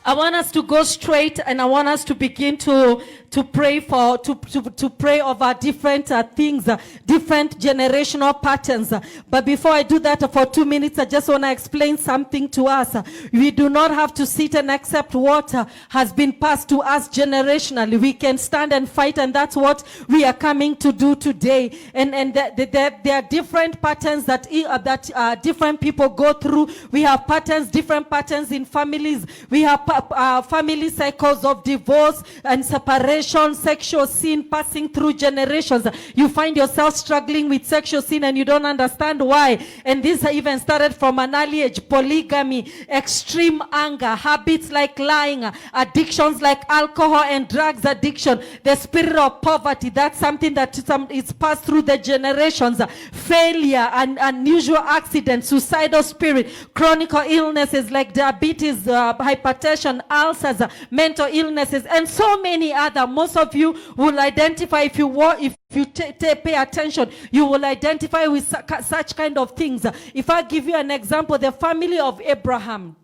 I want us to go straight, and I want us to begin to pray to pray over different things, different generational patterns. But before I do that for 2 minutes, I just want to explain something to us. We do not have to sit and accept what has been passed to us generationally. We can stand and fight, and that's what we are coming to do today. And there are different patterns that different people go through. We have different patterns in families. We have family cycles of divorce and separation, sexual sin passing through generations. You find yourself struggling with sexual sin and you don't understand why. And this even started from an early age. Polygamy, extreme anger, habits like lying, addictions like alcohol and drugs addiction, the spirit of poverty. That's something that is passed through the generations. Failure and unusual accidents, suicidal spirit, chronic illnesses like diabetes, hypertension, ulcers, mental illnesses, and so many other. Most of you will identify, if you pay attention, you will identify with such kind of things. If I give you an example, the family of Abraham.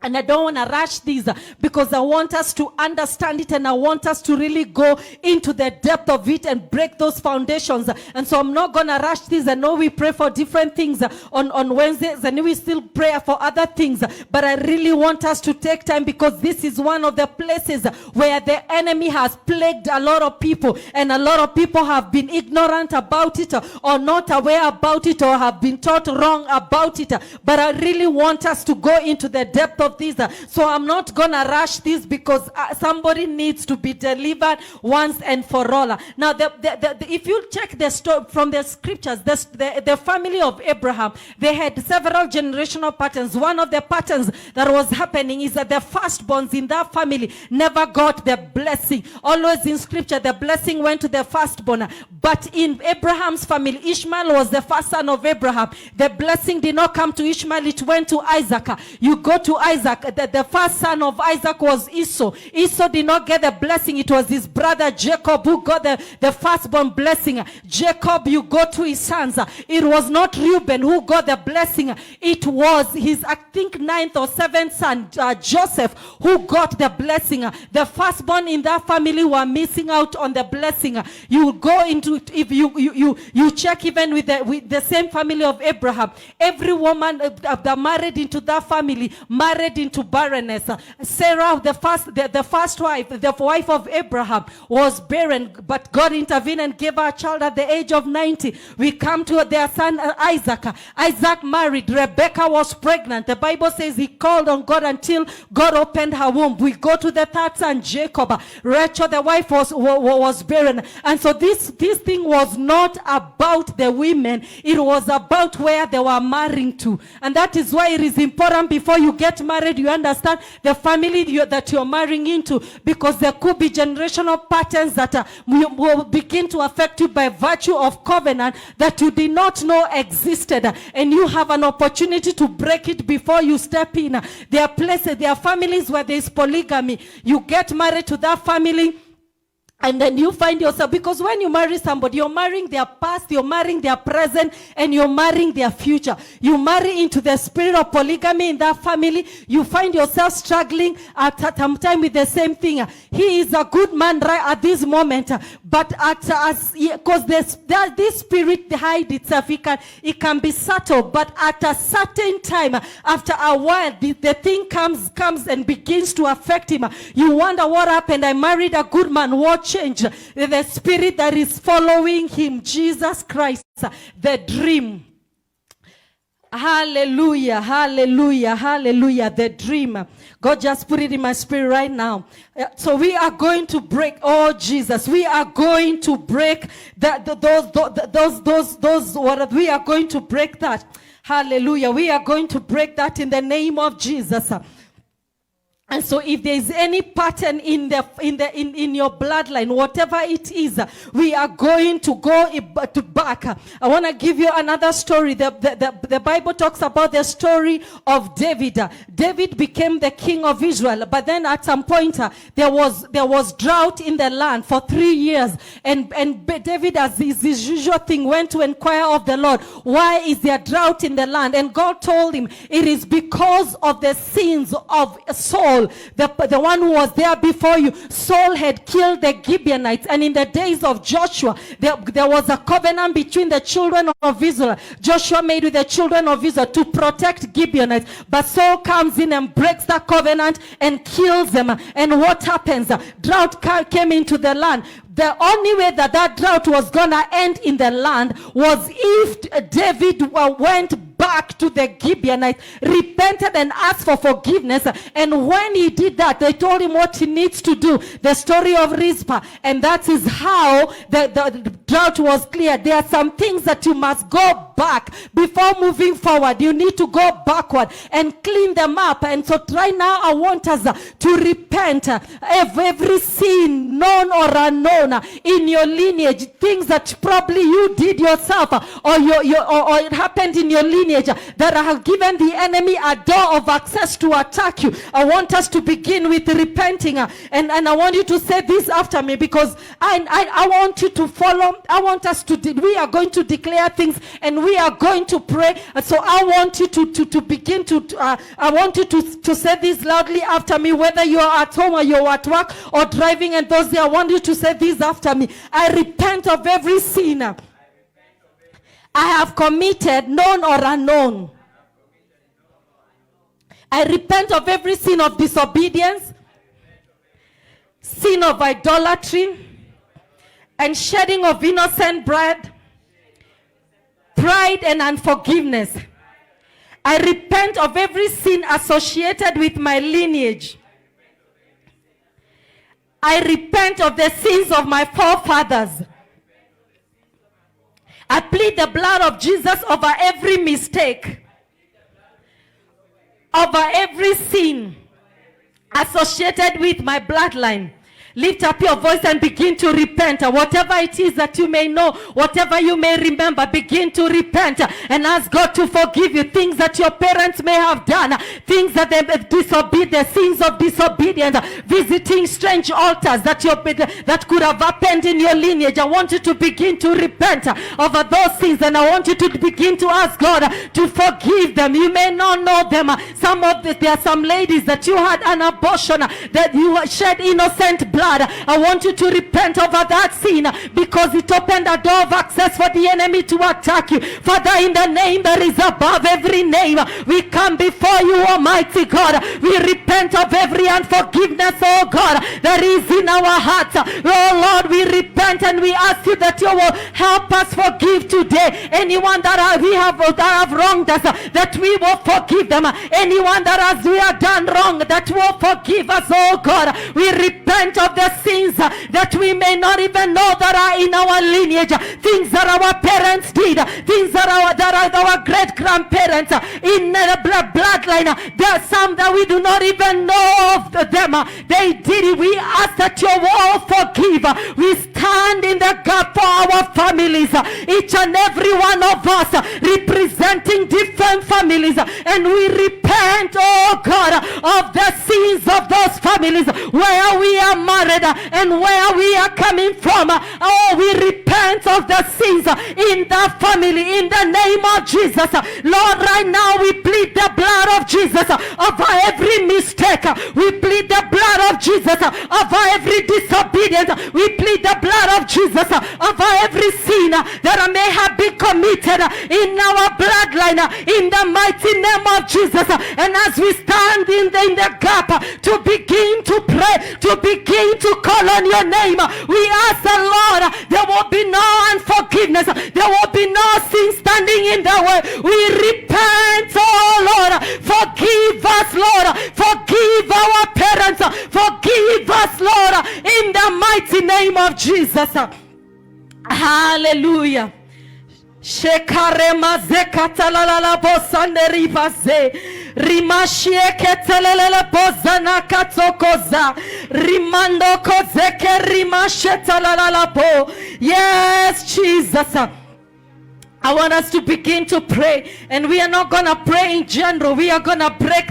And I don't want to rush these because I want us to understand it, and I want us to really go into the depth of it and break those foundations. And so I'm not going to rush these. I know we pray for different things on Wednesdays, and we still pray for other things. But I really want us to take time, because this is one of the places where the enemy has plagued a lot of people, and a lot of people have been ignorant about it, or not aware about it, or have been taught wrong about it. But I really want us to go into the depth of these. So I'm not gonna rush this, because somebody needs to be delivered once and for all. Now, if you check the story from the scriptures, the family of Abraham, they had several generational patterns. One of the patterns that was happening is that the firstborns in that family never got the blessing. Always in scripture, the blessing went to the firstborn. But in Abraham's family, Ishmael was the first son of Abraham. The blessing did not come to Ishmael, it went to Isaac. You go to Isaac. The first son of Isaac was Esau. Esau did not get the blessing. It was his brother Jacob who got the firstborn blessing. Jacob, you go to his sons. It was not Reuben who got the blessing. It was his, I think, 9th or 7th son, Joseph, who got the blessing. The firstborn in that family were missing out on the blessing. You go into, if you check even with the same family of Abraham, every woman that married into that family married into barrenness. Sarah, the first wife, the wife of Abraham, was barren, but God intervened and gave her a child at the age of 90. We come to their son Isaac. Isaac married. Rebecca was pregnant. The Bible says he called on God until God opened her womb. We go to the third son, Jacob. Rachel, the wife, was barren. And so this thing was not about the women. It was about where they were marrying to. And that is why it is important, before you get married, you understand the family that you're marrying into, because there could be generational patterns that will begin to affect you by virtue of covenant that you did not know existed, and you have an opportunity to break it before you step in. There are places, there are families where there is polygamy. You get married to that family, and then you find yourself, because when you marry somebody, you're marrying their past, you're marrying their present, and you're marrying their future. You marry into the spirit of polygamy in that family. You find yourself struggling at some time with the same thing. He is a good man right at this moment, but because this spirit hides itself, it can be subtle, but at a certain time, after a while, the thing comes and begins to affect him. You wonder what happened. I married a good man. What change? The spirit that is following him, Jesus Christ, the dream. Hallelujah, hallelujah, hallelujah. The dream. God just put it in my spirit right now. So we are going to break, oh Jesus, we are going to break we are going to break that. Hallelujah. We are going to break that in the name of Jesus. And so if there is any pattern in your bloodline, whatever it is, we are going to go back. I want to give you another story. The Bible talks about the story of David. David became the king of Israel, but then at some point there was drought in the land for 3 years, and David, as his usual thing, went to inquire of the Lord, why is there drought in the land? And God told him, it is because of the sins of Saul Saul, the one who was there before you. Saul had killed the Gibeonites, and in the days of Joshua, there was a covenant between the children of Israel. Joshua made with the children of Israel to protect Gibeonites, but Saul comes in and breaks that covenant and kills them. And what happens? Drought came into the land. The only way that drought was gonna end in the land was if David went back to the Gibeonites, repented and asked for forgiveness. And when he did that, they told him what he needs to do. The story of Rizpah. And that is how the drought was cleared. There are some things that you must go back before moving forward. You need to go backward and clean them up. And so right now I want us to repent of every sin, known or unknown, in your lineage, things that probably you did yourself, or it happened in your lineage, that have given the enemy a door of access to attack you. I want us to begin with repenting, and I want you to say this after me, because I want you to follow. I want us to, we are going to declare things and we are going to pray. So I want you to begin to, I want you to say this loudly after me, whether you are at home or you're at work or driving, and those there, I want you to say this after me. I repent of every sin I have committed, known or unknown. I repent of every sin of disobedience, sin of idolatry, and shedding of innocent blood, pride and unforgiveness. I repent of every sin associated with my lineage. I repent of the sins of my forefathers. I plead the blood of Jesus over every mistake, over every sin associated with my bloodline. Lift up your voice and begin to repent. Whatever it is that you may know, whatever you may remember, begin to repent and ask God to forgive you. Things that your parents may have done, things that they disobeyed, the sins of disobedience, visiting strange altars that could have happened in your lineage. I want you to begin to repent over those sins, and I want you to begin to ask God to forgive them. You may not know them. There are some ladies that you had an abortion, that you shed innocent blood. I want you to repent over that sin, because it opened a door of access for the enemy to attack you. Father, in the name that is above every name, we come before you, Almighty God. We repent of every unforgiveness, oh God, that is in our hearts. Oh Lord, we repent and we ask you that you will help us forgive today. Anyone that have wronged us, that we will forgive them. Anyone that we have done wrong, that will forgive us, oh God. We repent of the sins that we may not even know that are in our lineage, things that our parents did, things that are our great grandparents in the bloodline. There are some that we do not even know of them. They did it. We ask that you will forgive. We stand in the gap for our families, each and every one of us representing different families, and we repent, oh God, of the sins of those families where we are married and where we are coming from. Oh, we repent of the sins in the family in the name of Jesus. Lord, right now we plead the blood of Jesus over every mistake. We plead the blood of Jesus over every disobedience. We plead the blood of Jesus over every sin that may have been committed in our bloodline in the mighty name of Jesus. And as we stand in the gap to begin to pray, to begin to call on your name, we ask the Lord, there will be no unforgiveness, there will be no sin standing in the way. We repent, oh Lord, forgive us, Lord, forgive our parents, forgive us, Lord, in the mighty name of Jesus. Hallelujah. Shekarema zekatalala bosane ribaze rimashie ketelele bozana katsokoza rimando kozeke rimashetalala bo. Yes, Jesus. I want us to begin to pray, and we are not going to pray in general. We are going to break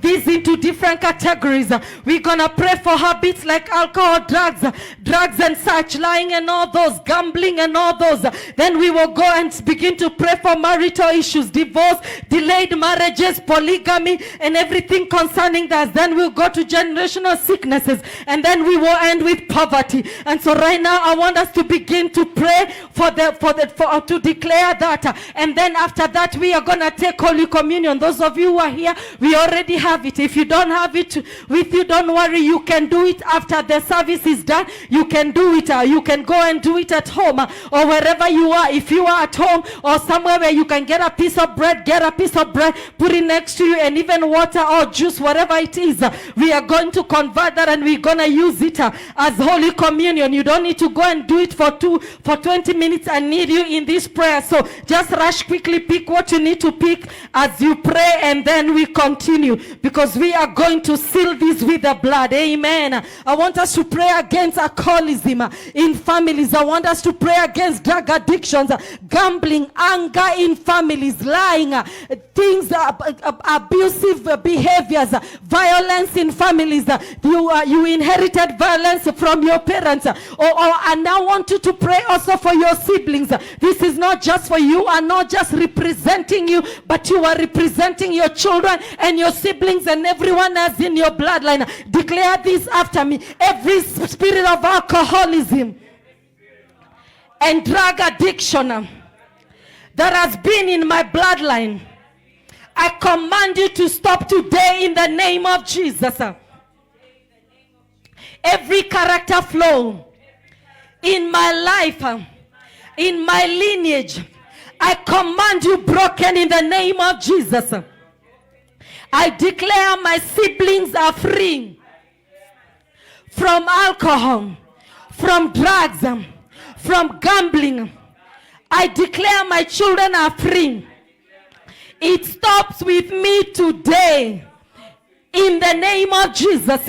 these into different categories. We're going to pray for habits like alcohol, drugs and such, lying and all those, gambling and all those. Then we will go and begin to pray for marital issues, divorce, delayed marriages, polygamy, and everything concerning that. Then we'll go to generational sicknesses, and then we will end with poverty. And so right now, I want us to begin to pray to declare that, and then after that we are going to take Holy Communion. Those of you who are here, we already have it. If you don't have it with you, don't worry, you can do it after the service is done. You can do it, you can go and do it at home, or wherever you are. If you are at home or somewhere where you can get a piece of bread, put it next to you, and even water or juice, whatever it is. We are going to convert that, and we're going to use it as Holy Communion. You don't need to go and do it for 20 minutes. I need you in this prayer. So just rush quickly, pick what you need to pick as you pray, and then we continue, because we are going to seal this with the blood. Amen. I want us to pray against alcoholism in families. I want us to pray against drug addictions, gambling, anger in families, lying, things, abusive behaviors, violence in families. You inherited violence from your parents, and I want you to pray also for your siblings. This is not just for you, are not just representing you, but you are representing your children and your siblings and everyone else in your bloodline. Declare this after me. Every spirit of alcoholism and drug addiction that has been in my bloodline, I command you to stop today in the name of Jesus. Every character flaw in my life, in my lineage, I command you broken in the name of Jesus. I declare my siblings are free from alcohol, from drugs, from gambling. I declare my children are free. It stops with me today in the name of Jesus.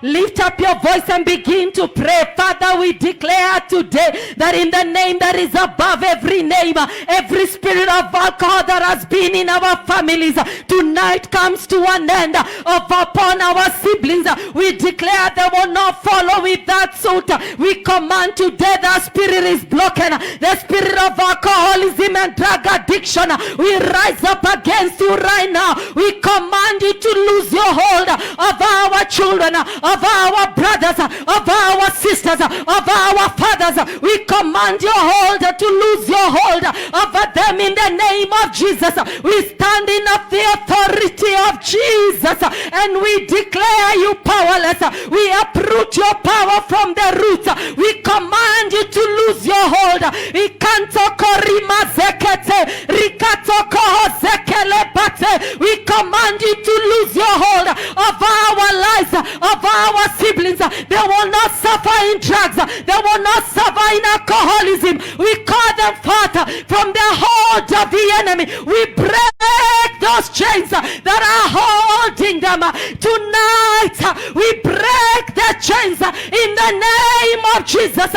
Lift up your voice and begin to pray. Father, we declare today that in the name that is above every name, every spirit of alcohol that has been in our families tonight comes to an end upon our siblings. We declare they will not follow with that suit. We command today the spirit is broken. The spirit of alcoholism and drug addiction, we rise up against you right now. We command you to lose your hold of our children, of our brothers, of our sisters, of our fathers. We command your hold to lose your hold over them in the name of Jesus. We stand in the authority of Jesus, and we declare you powerless. We uproot your power from the roots. We command you to lose your hold. We command you to lose your hold of our lives, of our siblings. They will not suffer in drugs. They will not suffer in alcoholism. We call them forth from the hold of the enemy. We break those chains that are holding them. Tonight, we break the chains in the name of Jesus.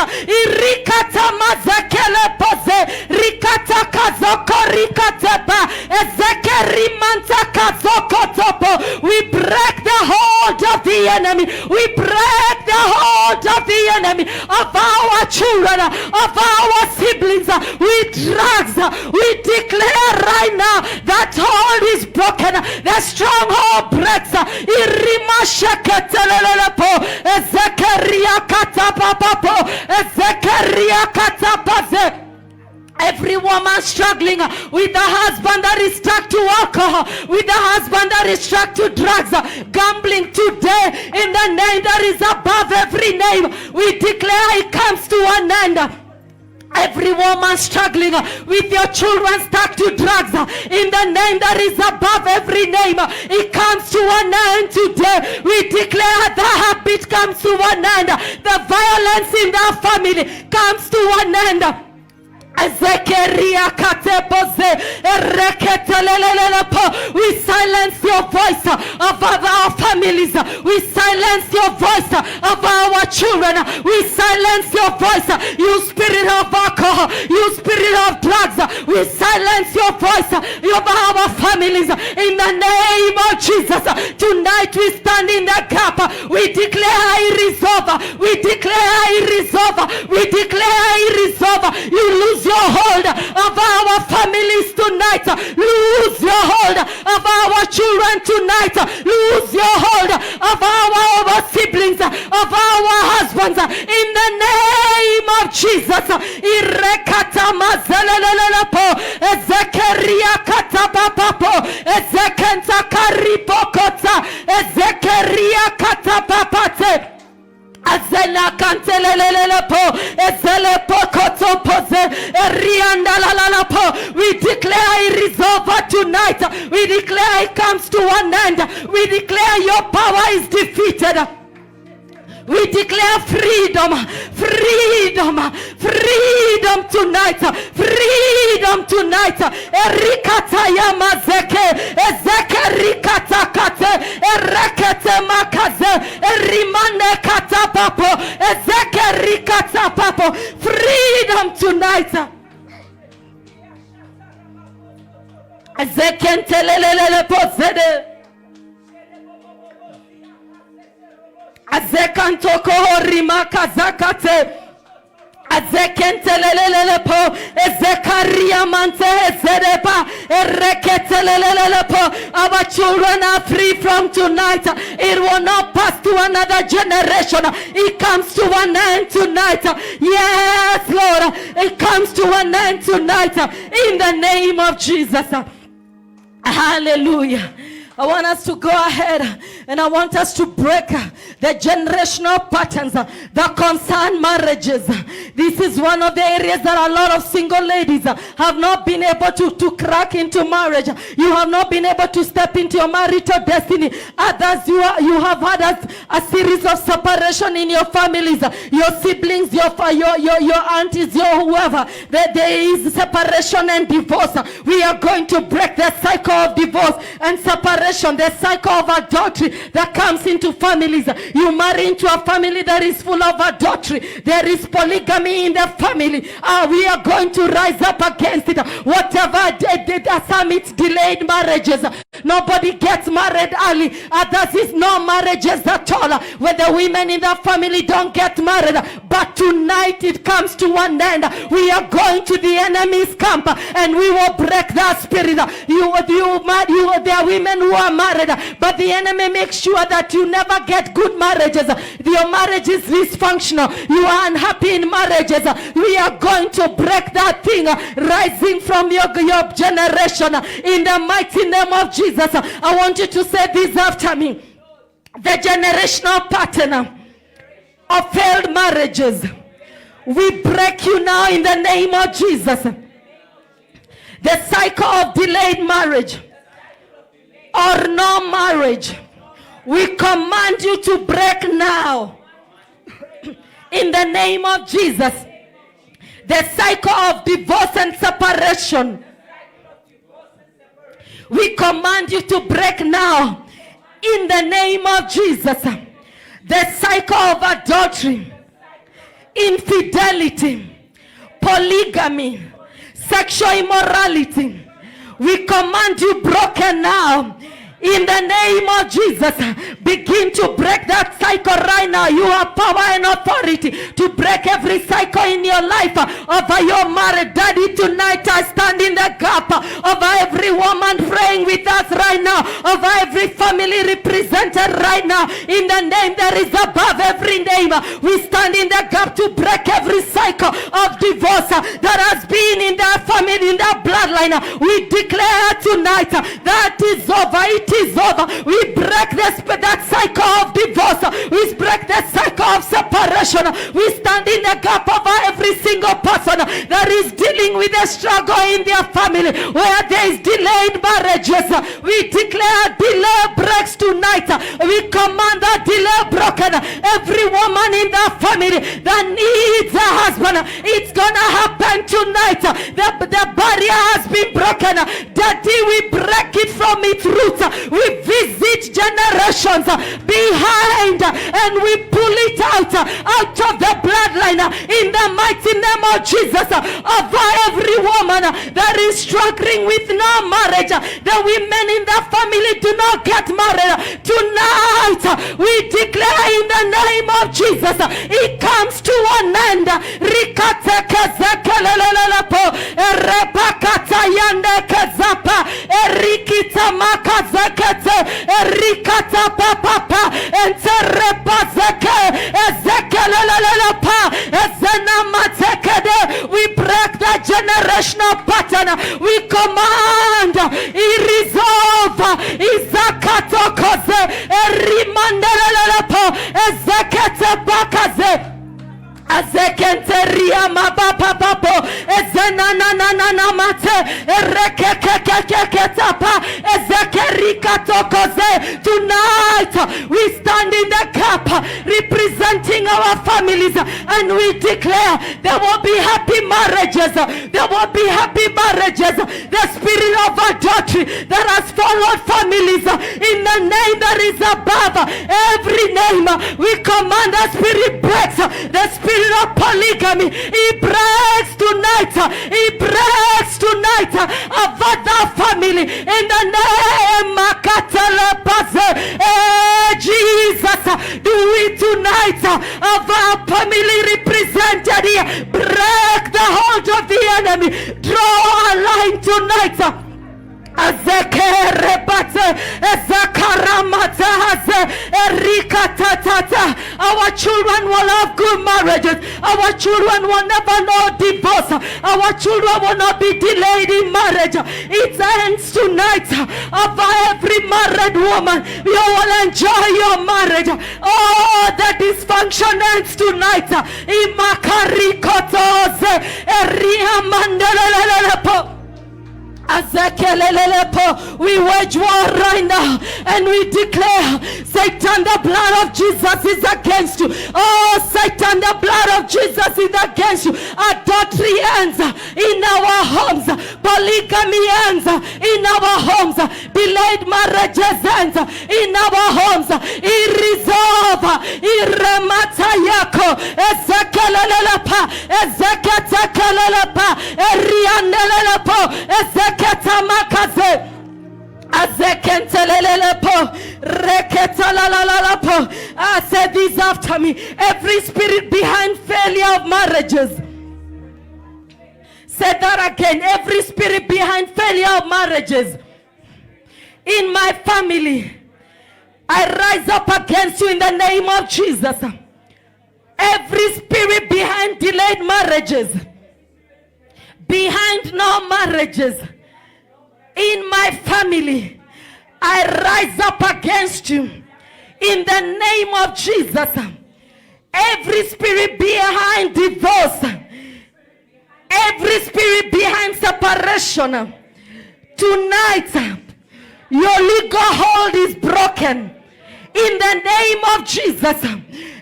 We break the hold of the enemy. We break the hold of the enemy of our children, of our siblings with drugs. We declare right now that hold is broken. The stronghold breaks. Every woman struggling with a husband that is stuck to alcohol, with a husband that is stuck to drugs, gambling today, in the name that is above every name, we declare it comes to an end. Every woman struggling with your children stuck to drugs, in the name that is above every name, it comes to an end today. We declare the habit comes to an end. The violence in the family comes to an end. Ezekeria kateboze ereketelelelepo. We silence your voice of our families. We silence your voice of our children. We silence your voice, you spirit of alcohol, you spirit of drugs. We silence your voice of our families in the name of Jesus. Tonight we stand in the gap. We declare irresolve. We declare irresolve. We declare irresolve. You lose your hold of our families tonight. Lose your hold of our children tonight. Lose your hold of our siblings, of our husbands. In the name of Jesus. Irekata mazelelelepo. Ezekeria katapapapo. Ezekenta karipokota. Ezekeria katapapate. Azela kantelelelepo, ezelepo kotopoze, eriandalalapo. We declare it is over tonight. We declare it comes to an end. We declare your power is defeated. We declare freedom, freedom, freedom tonight, freedom tonight. Erikata yamazeke, ezeke rikata kate, erekete makaze, erimane kata papo, ezeke rikata papo. Freedom tonight. Ezeke ntelelelele pozede. Azekantoko rimaka zakate. Azekentelelelepo. Ezekaria mante ezerepa. Ereketelelelepo. Our children are free from tonight. It will not pass to another generation. It comes to an end tonight. Yes, Lord. It comes to an end tonight. In the name of Jesus. Hallelujah. I want us to go ahead and I want us to break the generational patterns that concern marriages. This is one of the areas that a lot of single ladies have not been able to crack into marriage. You have not been able to step into your marital destiny. Others, you have had a series of separation in your families, your siblings, your aunties, your whoever. There is separation and divorce. We are going to break the cycle of divorce and separation. The cycle of adultery that comes into families. You marry into a family that is full of adultery. There is polygamy in the family. We are going to rise up against it. Whatever some it's delayed marriages. Nobody gets married early. Others is no marriages at all. Where the women in the family don't get married. But tonight it comes to one end. We are going to the enemy's camp and we will break that spirit. There are women who are married, but the enemy makes sure that you never get good marriages. Your marriage is dysfunctional. You are unhappy in marriages. We are going to break that thing rising from your generation in the mighty name of Jesus. I want you to say this after me. The generational pattern of failed marriages, we break you now in the name of Jesus. The cycle of delayed marriage or no marriage, we command you to break now in the name of Jesus. The cycle of divorce and separation, we command you to break now in the name of Jesus. The cycle of adultery, infidelity, polygamy, sexual immorality, we command you broken now in the name of Jesus. Begin to break that cycle right now. You have power and authority to break every cycle in your life over your marriage. Daddy, tonight I stand in the gap over every woman praying with us right now, over every family represented right now. In the name that is above every name, we stand in the gap to break every cycle of divorce that has been in that family, in that bloodline. We declare tonight that is over. It is over. We break that cycle of divorce. We break the cycle of separation. separation. We stand in the gap over every single person that is dealing with a struggle in their family, where there is delayed marriages. We declare delay breaks tonight. We command that delay broken. Every woman in that family that needs a husband, it's gonna happen tonight. The barrier has been broken. Daddy, we break it from its roots. We visit generations behind and we pull it out of the bloodline in the mighty name of Jesus. Over every woman that is struggling with no marriage, the women in the family do not get married tonight. We declare in the name of Jesus, it comes to an end. Erikita makazekete, erikata papa, enterepazeke, ezekelelelepa, ezenamatekede. We break the generational pattern. We command, resolve, izakatokoze, erimandelelepo, ezekete bakaze. Azekenteria mababa papo ezenananana mate erekekekeketapa ezekerika tokoze. Tonight we stand in the gap representing our families and we declare there will be happy marriages. There will be happy marriages. The spirit of adultery that has followed families in the name that is above every name, we command the spirit breaks. The spirit of polygamy, he breaks tonight. He breaks tonight about that family in the name of Jesus. Do it tonight of our family represented here. Break the hold of the enemy. Draw a line tonight. Our children will have good marriages. Our children will never know divorce. Our children will not be delayed in marriage. It ends tonight. Over every married woman, you will enjoy your marriage. Oh, the dysfunction ends tonight. We wage war right now and we declare, Satan, the blood of Jesus is against you. Oh, Satan, the blood of Jesus is against you. Adultery ends in our homes. Polygamy ends in our homes. Delayed marriages ends in our homes. Irresolve, irrematayako, ezekelelepa, ezeketekelelepa, erianelelepo, ezeketamakaze. I said this after me. Every spirit behind failure of marriages. Say that again. Every spirit behind failure of marriages in my family, I rise up against you in the name of Jesus. Every spirit behind delayed marriages, behind no marriages in my family, I rise up against you in the name of Jesus. Every spirit behind divorce, every spirit behind separation, tonight your legal hold is broken in the name of Jesus.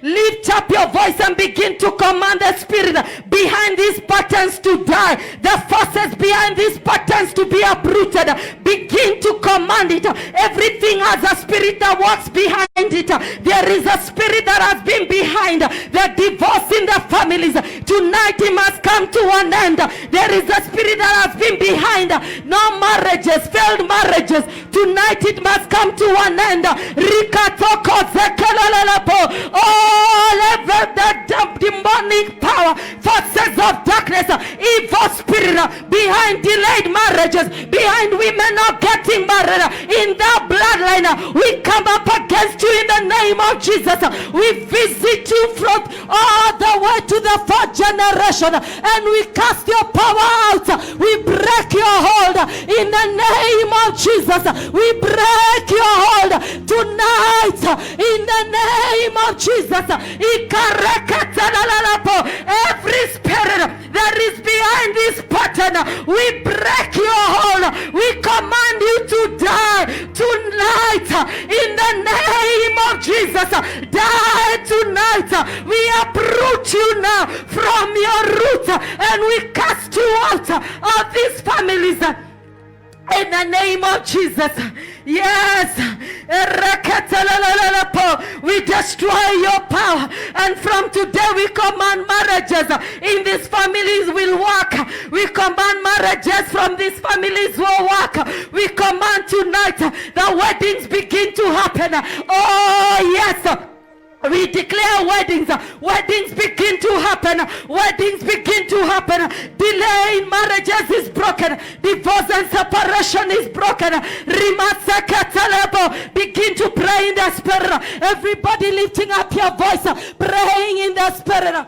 Lift up your voice and begin to command the spirit behind these patterns to die. The forces behind these patterns to be uprooted. Begin to command it. Everything has a spirit that works behind it. There is a spirit that has been behind the divorce in the families. Tonight it must come to an end. There is a spirit that has been behind no marriages, failed marriages. Tonight it must come to an end. All ever the demonic power, forces of darkness, evil spirit behind delayed marriages, behind women not getting married in the bloodline, we come up against you in the name of of Jesus, we visit you from all the way to the fourth generation, and we cast your power out. We break your hold in the name of Jesus. We break your hold tonight in the name of Jesus. Every spirit that is behind this pattern, we break your hold. We command you to die tonight in the name of Jesus. Die tonight. We uproot you now from your root, and we cast you out of these families in the name of Jesus. Yes, we destroy your power, and from today we command marriages in these families will work. We command marriages from these families will work. We command tonight the weddings begin to happen. Oh yes, we declare weddings. Weddings begin to happen. Weddings begin to happen. Delay in marriages is broken. Divorce and separation is broken. Begin to pray in the spirit. Everybody lifting up your voice, praying in the spirit.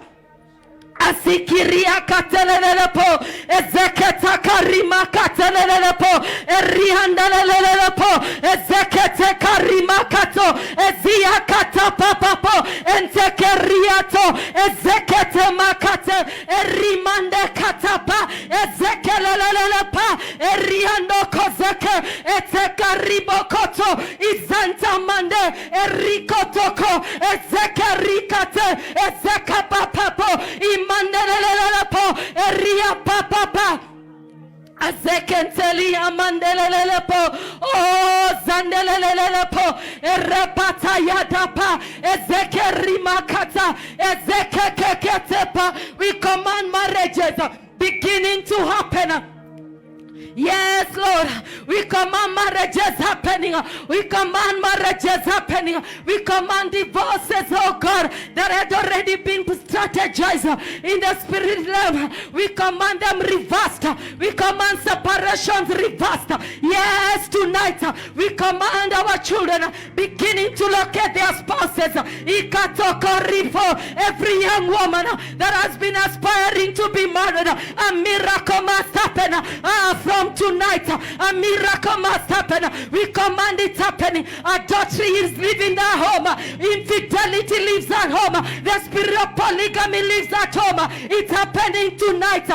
Asikiria katelelepo, ezeketa karima katelelepo, erihandelelepo, ezekete karima kato, ezia kata papapo, entekeriato, ezekete makate, erimande katapa, ezekelelelepa, eriando kozeke, etekaribo koto, izanta mande, erikotoko, ezekerikate, ezekapapapo, mandelelepo eria papa azekenteli amandelelepo oh zandelelepo erepata yadapa ezekerimakata ezekekeketepa. We command marriages beginning to happen. Yes, Lord, we command marriages happening. We command marriages happening. We command divorces, oh God, that had already been strategized in the spirit realm. We command them reversed. We command separations reversed. Yes, tonight we command our children beginning to locate their spouses. Every young woman that has been aspiring to be married, a miracle must happen from tonight. A miracle must happen. We command it happening. Adultery is leaving the home. Infidelity lives at home. The spirit of polygamy lives at home. It's happening tonight.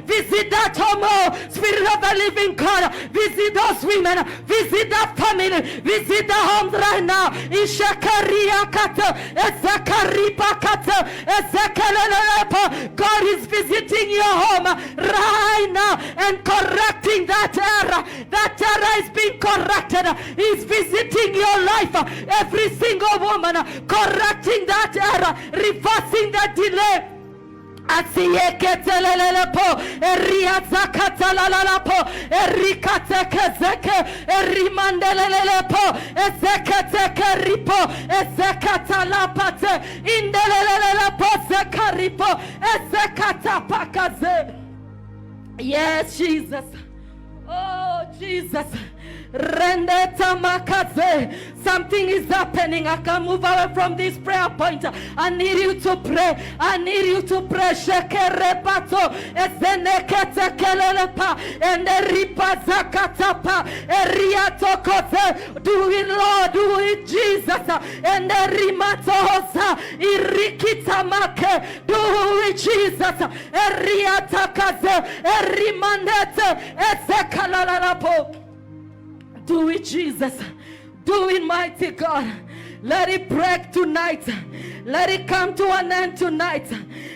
Visit that home, Spirit of the living God. Visit those women. Visit that family. Visit the homes right now. God is visiting your home right now and correcting that error. That error is being corrected. He's visiting your life. Every single woman, correcting that error, reversing that delay. Asieketelelepo eriazakatalalapo erikatekezeke erimandelelepo ezeketekeripo ezekatalapate indelelelepo zekaripo ezekatapakaze. Yes, Jesus. Oh, Jesus. Something is happening. I can move away from this prayer point. I need you to pray. I need you to pray. Shekerepato ezeneketekelelepa enderipazakatapa eriatokote. Do it, Lord. Do it, Jesus. Enderimatosa irikitamake. Do it, Jesus. Eriatakaze erimandete ezekalalapo. Do it, Jesus. Do it, mighty God. Let it break tonight. Let it come to an end tonight.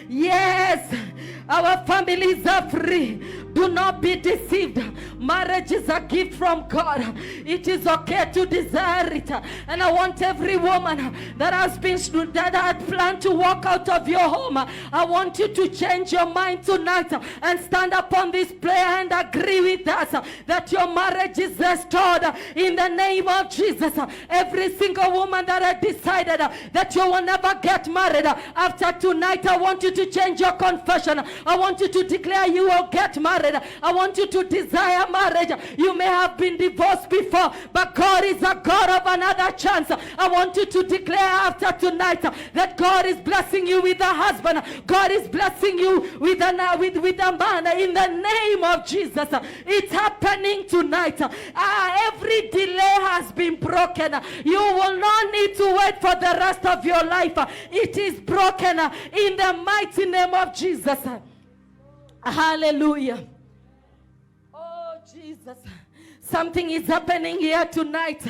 Yes, our families are free. Do not be deceived. Marriage is a gift from God. It is okay to desire it. And I want every woman that has planned to walk out of your home, I want you to change your mind tonight and stand upon this prayer and agree with us that your marriage is restored in the name of Jesus. Every single woman that has decided that you will never get married, after tonight I want you to change your confession. I want you to declare you will get married. married. I want you to desire marriage. You may have been divorced before, but God is a God of another chance. I want you to declare after tonight that God is blessing you with a husband. God is blessing you with a man in the name of Jesus. It's happening tonight. Every delay has been broken. You will not need to wait for the rest of your life. It is broken in the mighty name of Jesus. Hallelujah. Oh, Jesus. Something is happening here tonight.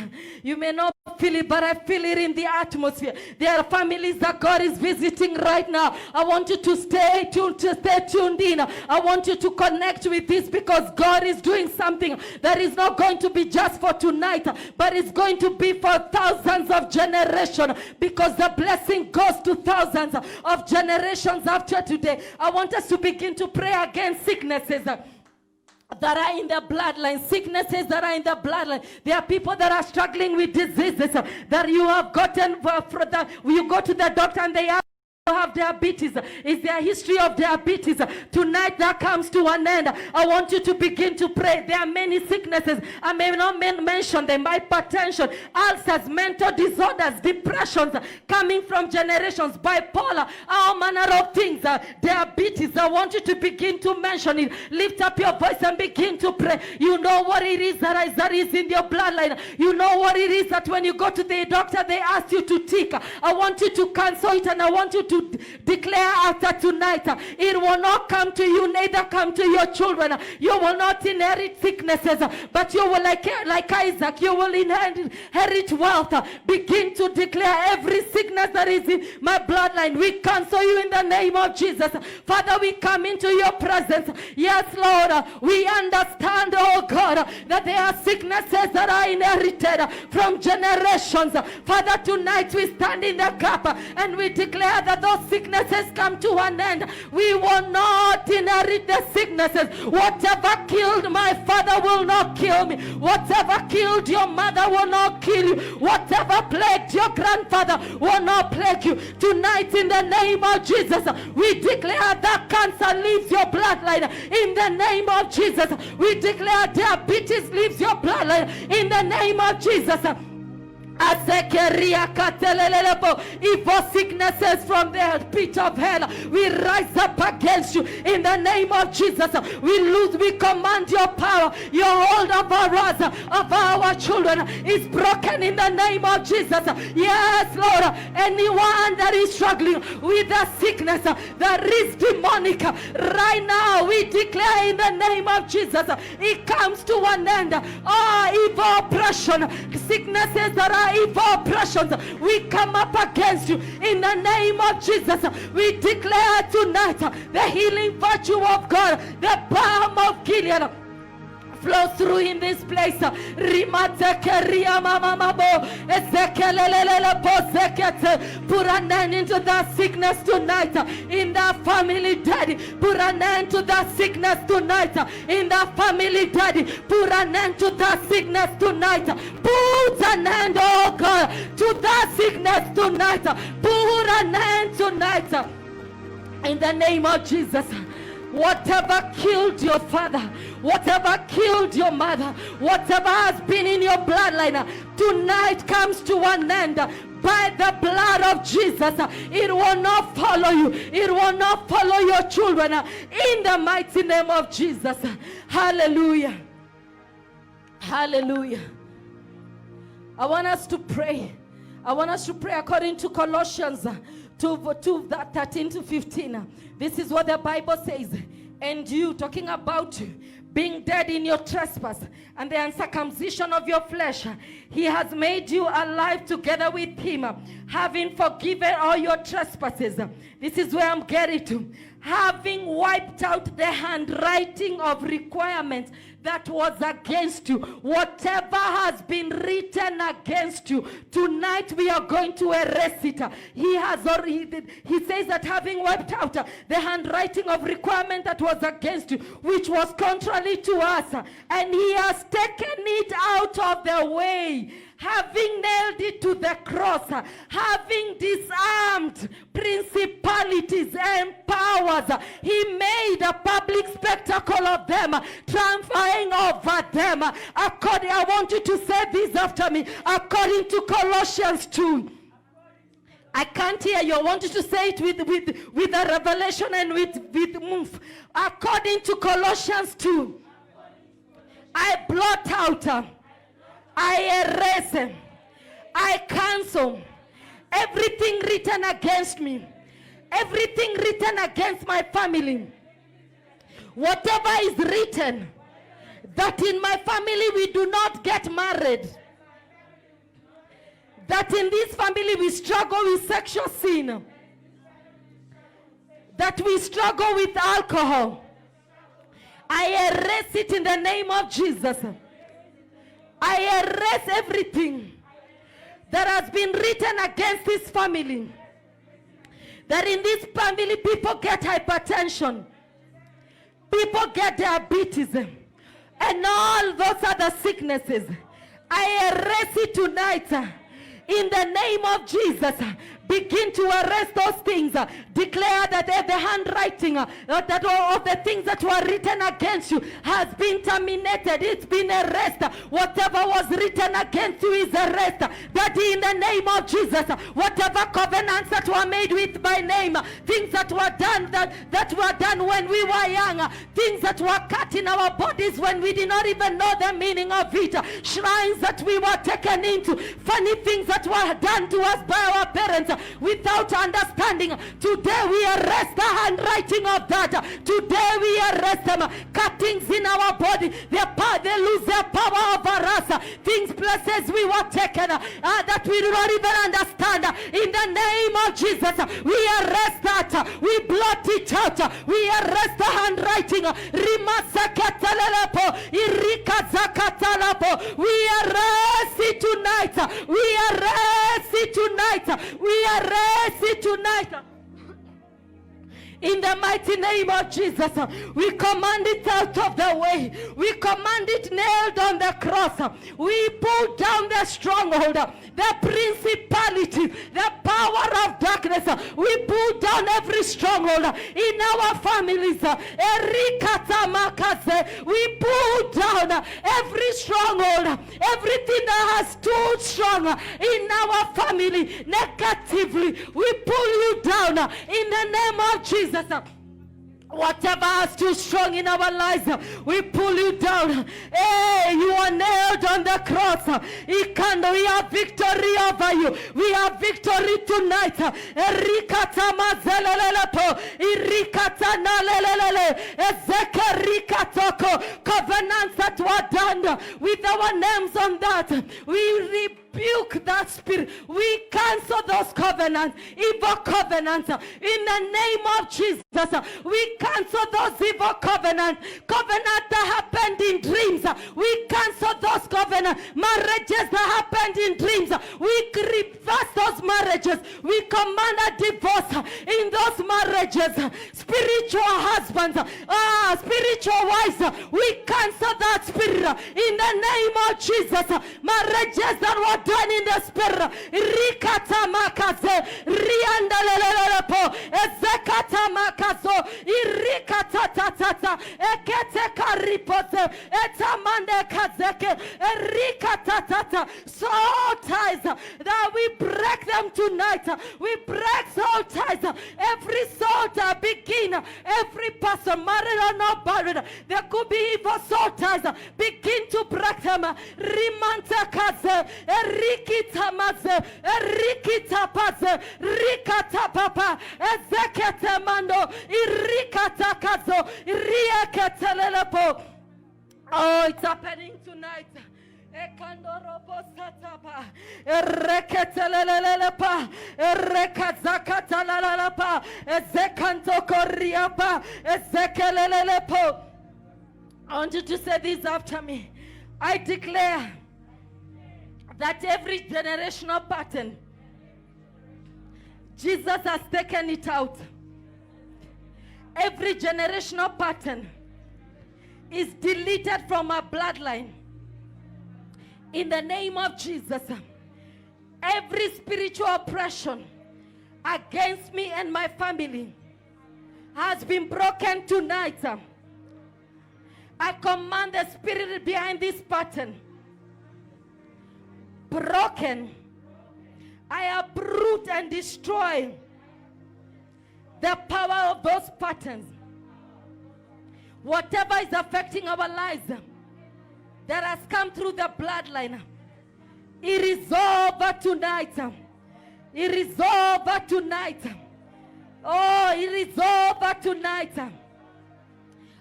You may not feel it, but I feel it in the atmosphere. There are families that God is visiting right now. I want you to stay tuned in. I want you to connect with this, because God is doing something that is not going to be just for tonight, but it's going to be for thousands of generations, because the blessing goes to thousands of generations after today. I want us to begin to pray against sicknesses that are in the bloodline, sicknesses that are in the bloodline. There are people that are struggling with diseases that you have gotten you go to the doctor and they have diabetes. Is there a history of diabetes? Tonight that comes to an end. I want you to begin to pray. There are many sicknesses. I may not mention them. Hypertension, ulcers, mental disorders, depressions coming from generations, bipolar, all manner of things, diabetes. I want you to begin to mention it. Lift up your voice and begin to pray. You know what it is that is in your bloodline. You know what it is that when you go to the doctor they ask you to tick. I want you to cancel it, and I want you to declare after tonight, it will not come to you, neither come to your children. You will not inherit sicknesses, but you will, like Isaac, you will inherit wealth. Begin to declare every sickness that is in my bloodline. We cancel you in the name of Jesus. Father, we come into your presence. Yes, Lord, we understand, oh God, that there are sicknesses that are inherited from generations. Father, tonight we stand in the gap and we declare that those sicknesses come to an end. We will not inherit the sicknesses. Whatever killed my father will not kill me. Whatever killed your mother will not kill you. Whatever plagued your grandfather will not plague you. Tonight, in the name of Jesus, we declare that cancer leaves your bloodline. In the name of Jesus, we declare diabetes leaves your bloodline. In the name of Jesus. Evil sicknesses from the pit of hell, we rise up against you in the name of Jesus. We command your power, your hold over us, of our children is broken in the name of Jesus. Yes, Lord, anyone that is struggling with a sickness that is demonic, right now we declare in the name of Jesus, it comes to an end. Evil oppression, sicknesses that are evil oppressions, we come up against you in the name of Jesus. We declare tonight the healing virtue of God, the balm of Gilead flow through in this place. Put an end into that sickness tonight in that family, Daddy. Put an end to that sickness tonight in that family, Daddy. Put an end to that sickness tonight. Put an end, oh God, to that sickness tonight. Put an end tonight in the name of Jesus. Whatever killed your father, whatever killed your mother, whatever has been in your bloodline, tonight comes to an end by the blood of Jesus. It will not follow you. It will not follow your children. In the mighty name of Jesus. Hallelujah. Hallelujah. I want us to pray. I want us to pray according to Colossians 2:13-15. This is what the Bible says. And you, talking about you, being dead in your trespass and the uncircumcision of your flesh, he has made you alive together with him, having forgiven all your trespasses. This is where I'm getting to. Having wiped out the handwriting of requirements that was against you, whatever has been written against you, tonight we are going to erase it. He says that having wiped out the handwriting of requirement that was against you, which was contrary to us, and he has taken it out of the way, having nailed it to the cross, having disarmed principalities and powers, he made a public spectacle of them, triumphing over them. I want you to say this after me, according to Colossians 2. I can't hear you. I want you to say it with a revelation and with move. According to Colossians 2, I blot out, I erase, I cancel everything written against me, everything written against my family. Whatever is written, that in my family we do not get married, that in this family we struggle with sexual sin, that we struggle with alcohol, I erase it in the name of Jesus. I erase everything that has been written against this family. That in this family people get hypertension, people get diabetes, and all those other sicknesses. I erase it tonight in the name of Jesus. Begin to erase those things. Declare that the handwriting that of the things that were written against you has been terminated. It's been erased. Whatever was written against you is erased. That in the name of Jesus, whatever covenants that were made with my name, things that were done that were done when we were young, things that were cut in our bodies when we did not even know the meaning of it, shrines that we were taken into, funny things that were done to us by our parents without understanding. Today we arrest the handwriting of that. Today we arrest them. Cuttings in our body, they lose their power over us. Things, places we were taken that we do not even understand. In the name of Jesus, we arrest that. We blot it out. We arrest the handwriting. We arrest it tonight. We arrest it tonight. We arrest it tonight. In the mighty name of Jesus, we command it out of the way. We command it nailed on the cross. We pull down the stronghold, the principality, the power of darkness. We pull down every stronghold in our families. We pull down every stronghold, everything that has stood strong in our family negatively. We pull you down in the name of Jesus. Whatever is too strong in our lives, we pull you down. Hey, you are nailed on the cross. We have victory over you. We have victory tonight. Covenants that were done with our names on that, we rebuke that spirit. We cancel those covenants, evil covenants, in the name of Jesus. We cancel those evil covenants that happened in dreams. We cancel those covenants, marriages that happened in dreams. We reverse those marriages. We command a divorce in those marriages. Spiritual husbands, spiritual wives, we cancel that spirit in the name of Jesus. Marriages that were done in the spirit, Rikata makaze, Riandalelepo, Ezekata makazo, Irikata tata, Ekete karipote, Etamande kazeke, Rikata tata. Soul ties that we break them tonight. We break soul ties. Every soul tie begin, every person, married or not married, there could be evil soul ties. Begin to break them. Rimanta kaze, Rikita maze, Rikita paze, Rikata papa, Ezekete mando, Irikata kazo, Riekete lelepo. Oh, it's happening tonight. Ekandorobo satapa, Ereketelelelepa, Erekazakatalalaapa, Ezekanto koriapa, Ezekelelelepo. I want you to say this after me. I declare that every generational pattern, Jesus has taken it out. Every generational pattern is deleted from our bloodline. In the name of Jesus, every spiritual oppression against me and my family has been broken tonight. I command the spirit behind this pattern broken. I uproot and destroy the power of those patterns. Whatever is affecting our lives that has come through the bloodline, it is over tonight. It is over tonight. Oh, it is over tonight.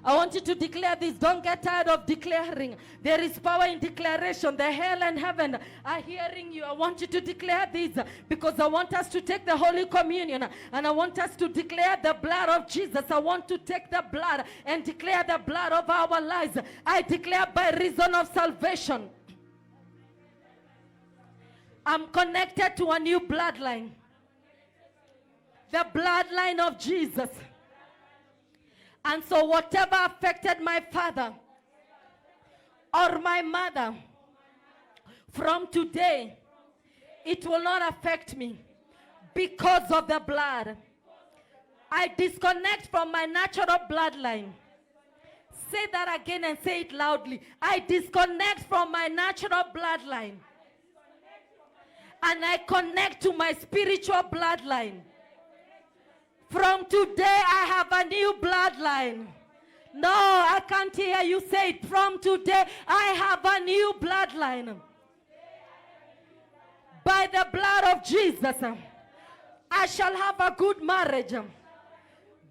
I want you to declare this. Don't get tired of declaring. There is power in declaration. The hell and heaven are hearing you. I want you to declare this because I want us to take the Holy Communion and I want us to declare the blood of Jesus. I want to take the blood and declare the blood of our lives. I declare by reason of salvation, I'm connected to a new bloodline. The bloodline of Jesus. And so whatever affected my father or my mother, from today, it will not affect me because of the blood. I disconnect from my natural bloodline. Say that again and say it loudly. I disconnect from my natural bloodline. And I connect to my spiritual bloodline. From today, I have a new bloodline. No, I can't hear you say it. From today, I have a new bloodline. By the blood of Jesus, I shall have a good marriage.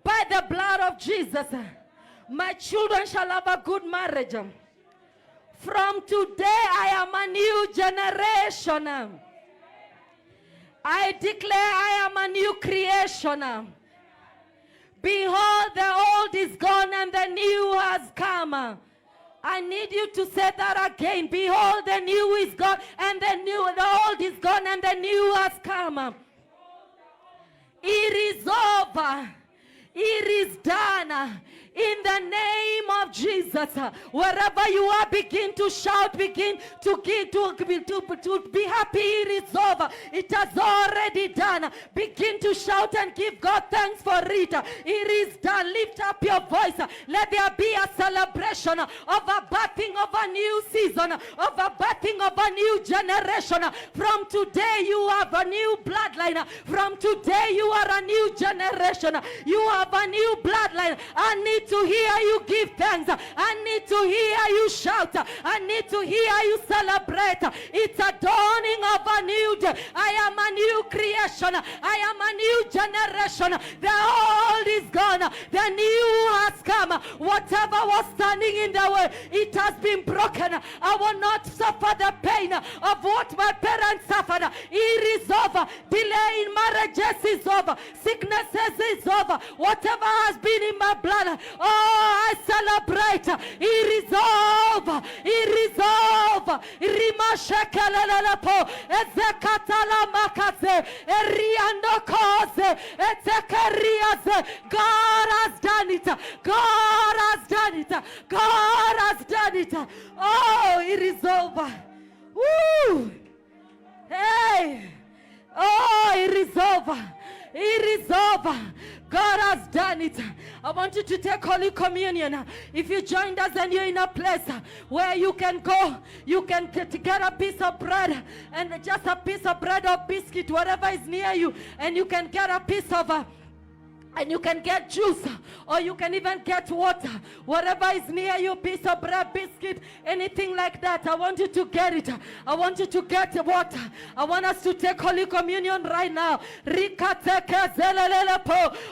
By the blood of Jesus, my children shall have a good marriage. From today, I am a new generation. I declare I am a new creation. Behold, the old is gone and the new has come. I need you to say that again. Behold, the new is gone and the old is gone and the new has come. It is over. It is done. In the name of Jesus, wherever you are, begin to shout, begin to be happy. It is over. It has already done. Begin to shout and give God thanks for it. It is done. Lift up your voice. Let there be a celebration of a birthing of a new season, of a birthing of a new generation. From today, you have a new bloodline. From today, you are a new generation. You have a new bloodline. I need to hear you give thanks. I need to hear you shout. I need to hear you celebrate. It's a dawning of a new day. I am a new creation. I am a new generation. The old is gone. The new has come. Whatever was standing in the way, it has been broken. I will not suffer the pain of what my parents suffered. It is over. Delay in marriages is over. Sicknesses is over. Whatever has been in my blood, oh, I celebrate. It is over. It is over. Rima shekelelelepo. Ezekatala makaze. Eriando koze. Etekeriaze. God has done it. God has done it. God has done it. Oh, it is over. Woo! Hey! Oh, it is over. It is over. God has done it. I want you to take Holy Communion. If you joined us and you're in a place where you can go, you can get a piece of bread and just a piece of bread or biscuit, whatever is near you, and you can get a piece of and you can get juice, or you can even get water. Whatever is near you, piece of bread, biscuit, anything like that. I want you to get it. I want you to get water. I want us to take Holy Communion right now.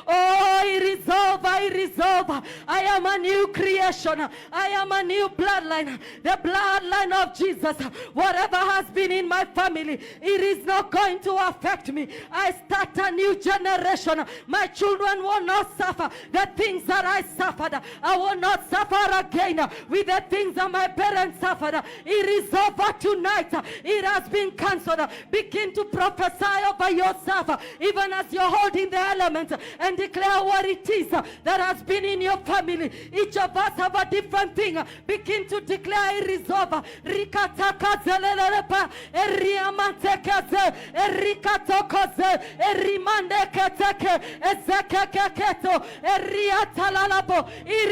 Oh, it is over. It is over. I am a new creation. I am a new bloodline. The bloodline of Jesus. Whatever has been in my family, it is not going to affect me. I start a new generation. My children children will not suffer the things that I suffered. I will not suffer again with the things that my parents suffered. It is over tonight. It has been cancelled. Begin to prophesy over yourself, even as you're holding the element, and declare what it is that has been in your family. Each of us have a different thing. Begin to declare it is over. It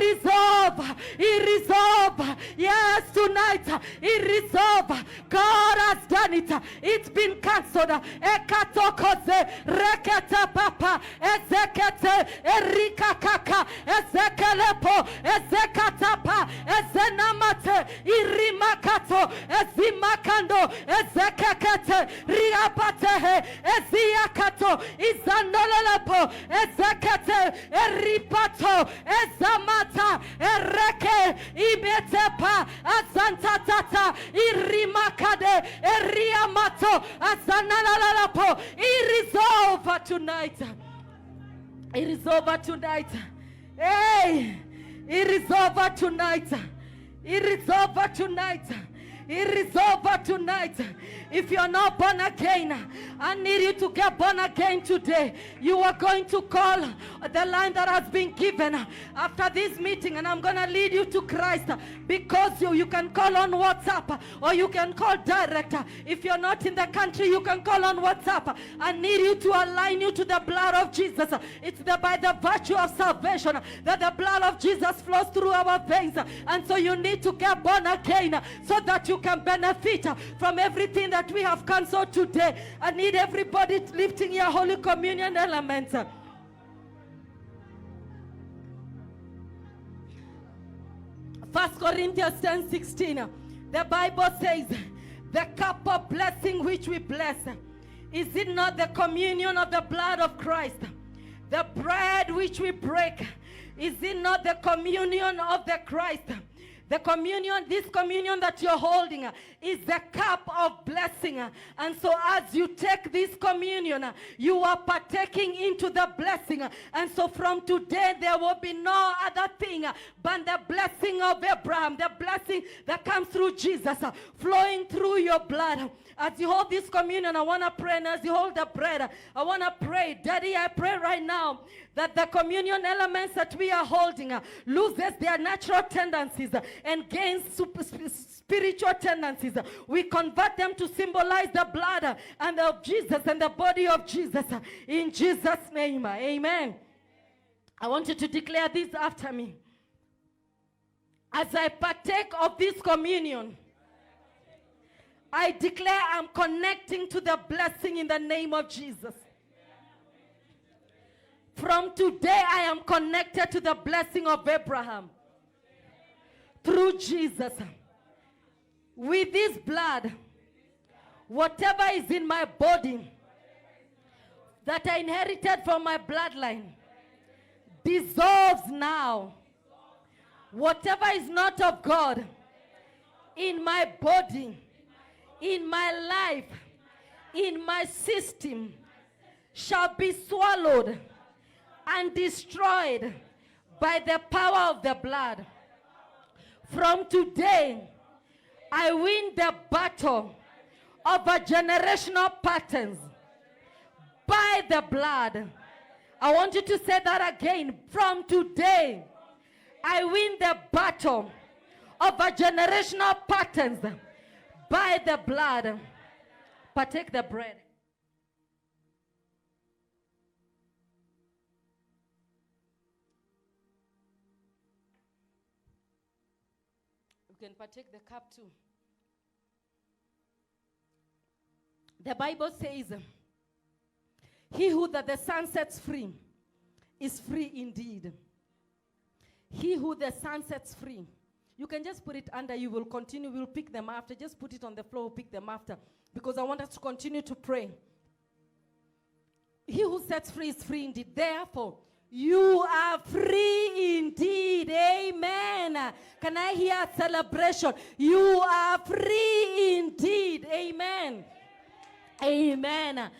is over. It is over. Yes, tonight it is over. God has done it. It's been cancelled. Ekatokoze rekete papa ezekete erika kaka ezekelepo ezekatapa ezenamate irimakato ezimakando ezekekete riapatehe eziakato izandolelepo ezekete eripato ezamata ereke ibetepa azantatata irimakade eriamato azanalalapo. It is over tonight. It is over tonight. Hey, it is over tonight. It is over tonight. It is over tonight. If you're not born again, I need you to get born again today. You are going to call the line that has been given after this meeting, and I'm going to lead you to Christ, because you can call on WhatsApp or you can call direct. If you're not in the country, you can call on WhatsApp. I need you to align you to the blood of Jesus. It's by the virtue of salvation that the blood of Jesus flows through our veins. And so you need to get born again so that you can benefit from everything that we have cancelled today. I need everybody lifting your Holy Communion elements. 1 Corinthians 10:16. The Bible says, the cup of blessing which we bless, is it not the communion of the blood of Christ? The bread which we break, is it not the communion of the Christ? The communion, this communion that you're holding, is the cup of blessing. And so as you take this communion, you are partaking into the blessing. And so from today, there will be no other thing but the blessing of Abraham, the blessing that comes through Jesus, flowing through your blood. As you hold this communion, I want to pray, and as you hold the bread, I want to pray. Daddy, I pray right now that the communion elements that we are holding loses their natural tendencies and gains spiritual tendencies. We convert them to symbolize the blood and of Jesus and the body of Jesus. In Jesus' name, amen. I want you to declare this after me. As I partake of this communion, I declare I'm connecting to the blessing in the name of Jesus. From today, I am connected to the blessing of Abraham through Jesus. With this blood, whatever is in my body that I inherited from my bloodline dissolves now. Whatever is not of God in my body, in my life, in my system, shall be swallowed and destroyed by the power of the blood. From today, I win the battle of a generational patterns by the blood. I want you to say that again. From today, I win the battle of a generational patterns by the blood. Partake the bread. You can partake the cup too. The Bible says, he who that the Son sets free is free indeed. He who the Son sets free. You can just put it under, you will continue, we'll pick them after. Just put it on the floor, we'll pick them after. Because I want us to continue to pray. He who sets free is free indeed. Therefore, you are free indeed. Amen. Can I hear a celebration? You are free indeed. Amen. Amen.